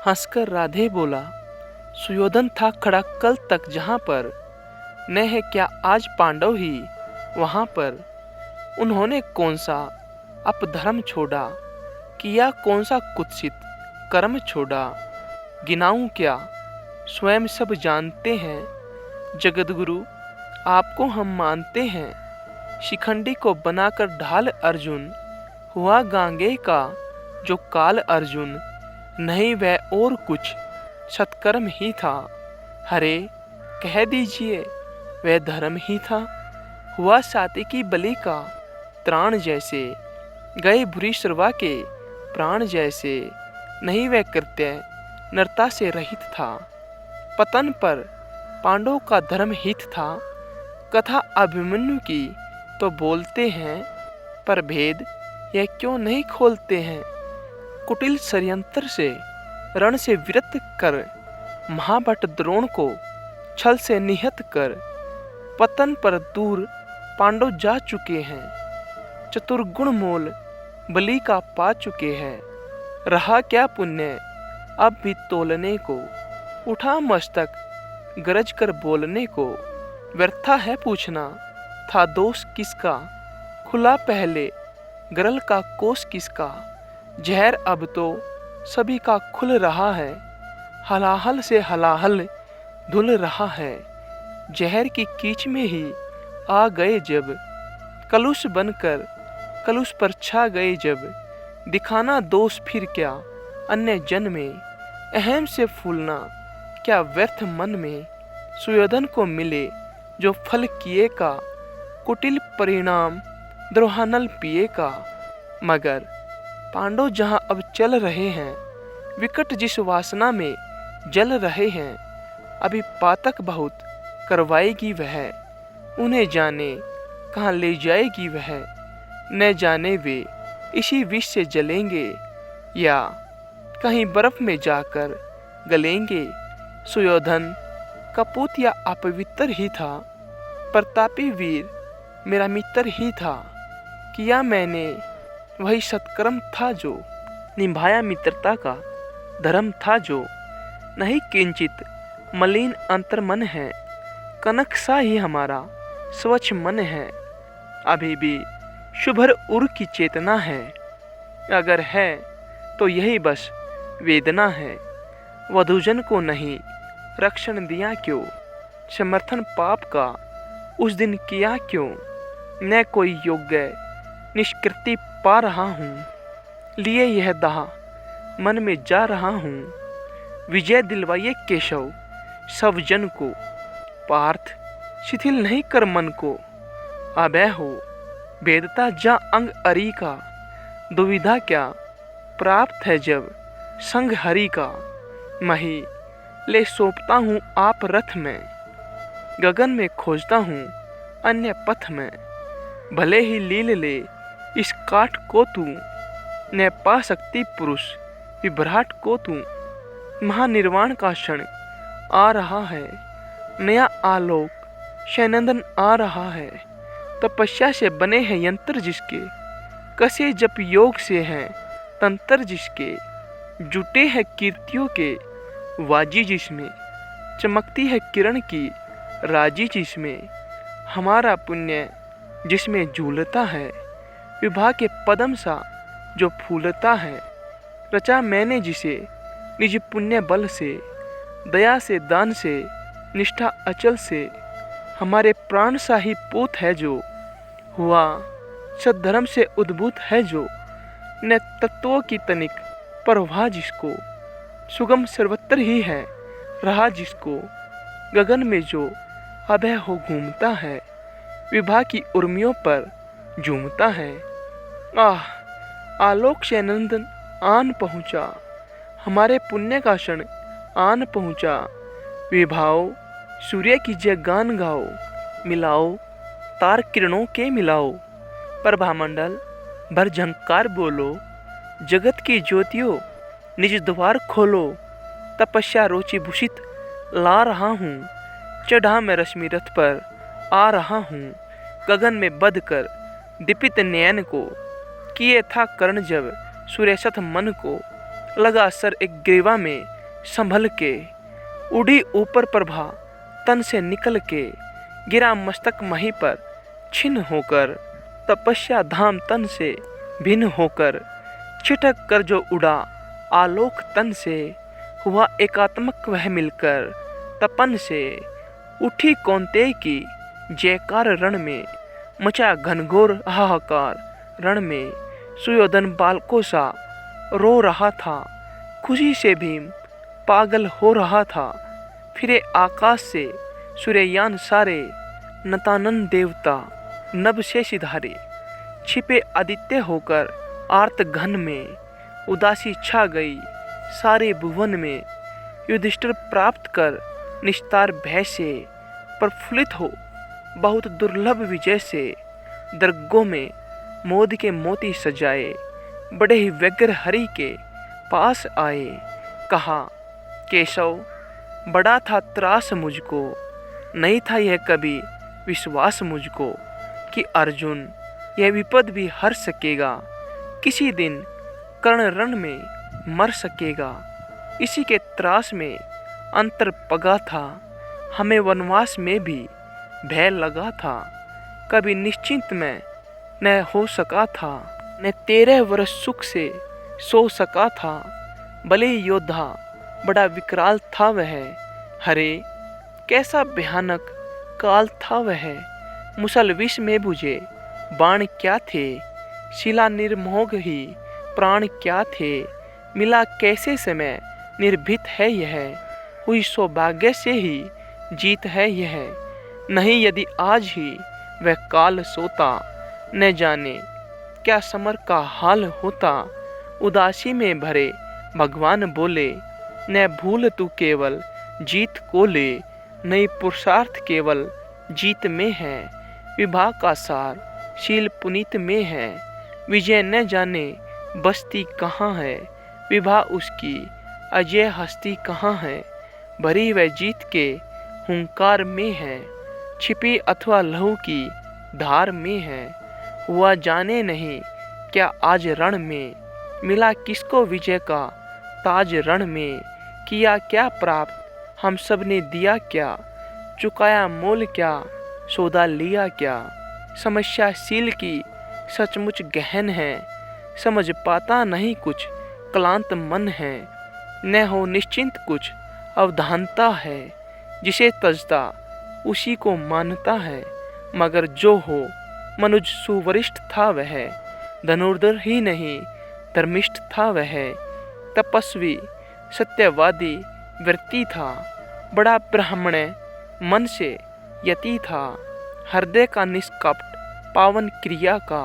हंसकर राधे बोला, सुयोधन था खड़ा कल तक जहाँ पर, न है क्या आज पांडव ही वहाँ पर। उन्होंने कौन सा अपधर्म छोड़ा, किया कौन सा कुत्सित कर्म छोड़ा। गिनाऊं क्या, स्वयं सब जानते हैं, जगतगुरु आपको हम मानते हैं। शिखंडी को बनाकर ढाल अर्जुन, हुआ गांगे का जो काल अर्जुन। नहीं वह और कुछ सत्कर्म ही था, हरे कह दीजिए वह धर्म ही था। हुआ सात्विकी बलि का त्राण जैसे, गए भूरिश्रवा के प्राण जैसे। नहीं वह कृत्य नरता से रहित था, पतन पर पांडवों का धर्म हित था। कथा अभिमन्यु की तो बोलते हैं, पर भेद यह क्यों नहीं खोलते हैं। कुटिल षड्यंत्र से रण से विरत कर, महाभट द्रोण को छल से निहत कर। पतन पर दूर पांडव जा चुके हैं, चतुर्गुण मोल बलि का पा चुके हैं। रहा क्या पुण्य अब भी तोलने को, उठा मस्तक गरज कर बोलने को। व्यर्था है पूछना था दोष किसका, खुला पहले गरल का कोष किसका। जहर अब तो सभी का खुल रहा है, हलाहल से हलाहल धुल रहा है। जहर की कीच में ही आ गए जब, कलुष बनकर कलुष पर छा गए जब। दिखाना दोष फिर क्या अन्य जन में, अहम से फूलना क्या व्यर्थ मन में। सुयोधन को मिले जो फल किए का, कुटिल परिणाम द्रोहानल पिए का। मगर पांडव जहाँ अब चल रहे हैं, विकट जिस वासना में जल रहे हैं। अभी पातक बहुत करवाएगी वह, उन्हें जाने कहाँ ले जाएगी वह। न जाने वे इसी विष से जलेंगे, या कहीं बर्फ में जाकर गलेंगे। सुयोधन कपूत या अपवित्र ही था, प्रतापी वीर मेरा मित्र ही था। किया मैंने वही सत्कर्म था जो, निभाया मित्रता का धर्म था जो। नहीं किंचित मलिन अंतर्मन है, कनक सा ही हमारा स्वच्छ मन है। अभी भी शुभ्र उर की चेतना है, अगर है तो यही बस वेदना है। वधूजन को नहीं रक्षण दिया क्यों, समर्थन पाप का उस दिन किया क्यों। न कोई योग्य निष्कृति पा रहा हूँ, लिए यह दाह मन में जा रहा हूँ। विजय दिलवाइए केशव सब जन को, पार्थ शिथिल नहीं कर मन को। अभय हो भेदता जा अंग अरी का, दुविधा क्या प्राप्त है जब संग हरि का। मही ले सौंपता हूँ आप रथ में, गगन में खोजता हूँ अन्य पथ में। भले ही लील ले इस काठ को तू, न पा सकती पुरुष विभ्राट को तू। महानिर्वाण का क्षण आ रहा है, नया आलोक शैनंदन आ रहा है। तपस्या से बने हैं यंत्र जिसके, कसे जप योग से हैं तंत्र जिसके। जुटे हैं कीर्तियों के वाजी जिसमें, चमकती है किरण की राजी जिसमें। हमारा पुण्य जिसमें झूलता है, विभा के पदम सा जो फूलता है। रचा मैंने जिसे निज पुण्य बल से, दया से दान से निष्ठा अचल से। हमारे प्राण सा ही पूत है जो, हुआ सद्धर्म से उद्भूत है जो। न तत्वों की तनिक परवाह जिसको, सुगम सर्वत्र ही है रहा जिसको। गगन में जो अभय हो घूमता है, विभा की उर्मियों पर झूमता है। आह आलोक से नंदन आन पहुँचा, हमारे पुण्य का क्षण आन पहुँचा। विभाओ सूर्य की जय गान गाओ, मिलाओ तार किरणों के मिलाओ। प्रभामंडल भर झंकार बोलो, जगत की ज्योतियों निज द्वार खोलो। तपस्या रोचि भूषित ला रहा हूँ, चढ़ा मैं रश्मि रथ पर आ रहा हूँ। गगन में बध कर दीपित नयन को, किए था कर्ण जब सूर्यसथ मन को। लगा सर एक ग्रीवा में संभल के, उड़ी ऊपर प्रभा तन से निकल के, गिरा मस्तक मही पर छिन्न होकर, तपस्या धाम तन से भिन्न होकर, छिटक कर जो उड़ा आलोक तन से, हुआ एकात्मक वह मिलकर तपन से। उठी कौन्तेय की जयकार रण में, मचा घनघोर हाहाकार रण में, सुयोधन बालकों सा रो रहा था, खुशी से भीम पागल हो रहा था। फिरे आकाश से सूर्ययान सारे, नतानन देवता नभ से सिधारे, छिपे आदित्य होकर आर्त घन में, उदासी छा गई सारे भुवन में। युधिष्ठिर प्राप्त कर निस्तार भय से, प्रफुल्लित हो बहुत दुर्लभ विजय से, दर्गों में मोद के मोती सजाए, बड़े ही व्यग्र हरि के पास आए। कहा केशव बड़ा था त्रास मुझको, नहीं था यह कभी विश्वास मुझको, कि अर्जुन यह विपद भी हर सकेगा, किसी दिन कर्ण रण में मर सकेगा। इसी के त्रास में अंतर पगा था, हमें वनवास में भी भय लगा था, कभी निश्चिंत में न हो सका था, न 13 वर्ष सुख से सो सका था। भले ही योद्धा बड़ा विकराल था वह, हरे कैसा भयानक काल था वह। मुसल विष में बुझे बाण क्या थे, शिला निर्मोह ही प्राण क्या थे। मिला कैसे समय निर्भीत है यह, हुई सौभाग्य से ही जीत है यह। नहीं यदि आज ही वह काल सोता, न जाने क्या समर का हाल होता। उदासी में भरे भगवान बोले, न भूल तू केवल जीत को ले, नई पुरुषार्थ केवल जीत में है। विभा का सार शील पुनीत में है, विजय न जाने बस्ती कहाँ है। विभा उसकी अजय हस्ती कहाँ है, भरी वह जीत के हुंकार में है। छिपी अथवा लहू की धार में है, हुआ जाने नहीं क्या आज रण में। मिला किसको विजय का ताज रण में, किया क्या प्राप्त हम सब ने दिया क्या। चुकाया मोल क्या सौदा लिया क्या, समस्या शील की सचमुच गहन है। समझ पाता नहीं कुछ क्लांत मन है, न हो निश्चिंत कुछ अवधानता है। जिसे तजता उसी को मानता है, मगर जो हो मनुज सुवरिष्ठ था वह। धनुर्धर ही नहीं धर्मिष्ठ था वह, तपस्वी सत्यवादी वृत्ति था। बड़ा ब्राह्मण मन से यति था, हृदय का निष्कपट पावन क्रिया का।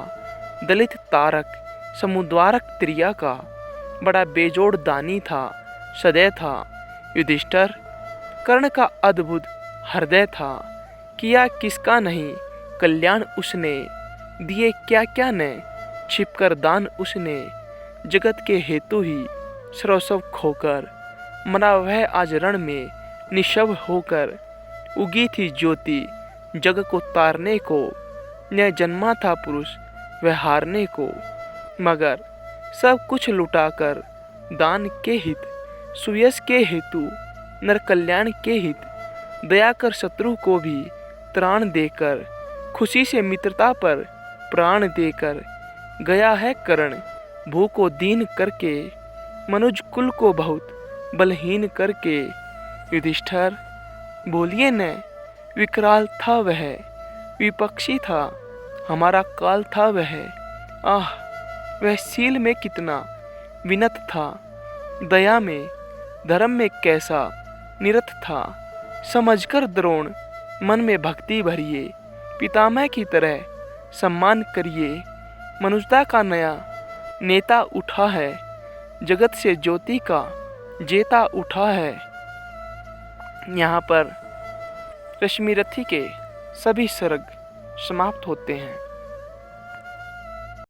दलित तारक समुद्वारक त्रिया का, बड़ा बेजोड़ दानी था सदैव था। युधिष्ठिर कर्ण का अद्भुत हृदय था, किया किसका नहीं कल्याण उसने। दिए क्या क्या ने छिपकर दान उसने, जगत के हेतु ही सर्वस्व खोकर। मरा वह आज रण में निशव होकर, उगी थी ज्योति जग को तारने को। न जन्मा था पुरुष वह हारने को, मगर सब कुछ लुटाकर दान के हित। सुयश के हेतु नर कल्याण के हित, दया कर शत्रु को भी त्राण देकर। खुशी से मित्रता पर प्राण देकर, गया है कर्ण भू को दीन करके। मनुज कुल को बहुत बलहीन करके। युधिष्ठिर बोलिए न, विकराल था वह, विपक्षी था हमारा काल था वह। आह वह शील में कितना विनत था, दया में धर्म में कैसा निरत था। समझकर द्रोण मन में भक्ति भरिए, पितामह की तरह सम्मान करिए। मनुष्यता का नया नेता उठा है, जगत से ज्योति का जेता उठा है। यहाँ पर रश्मिरथी के सभी सर्ग समाप्त होते हैं।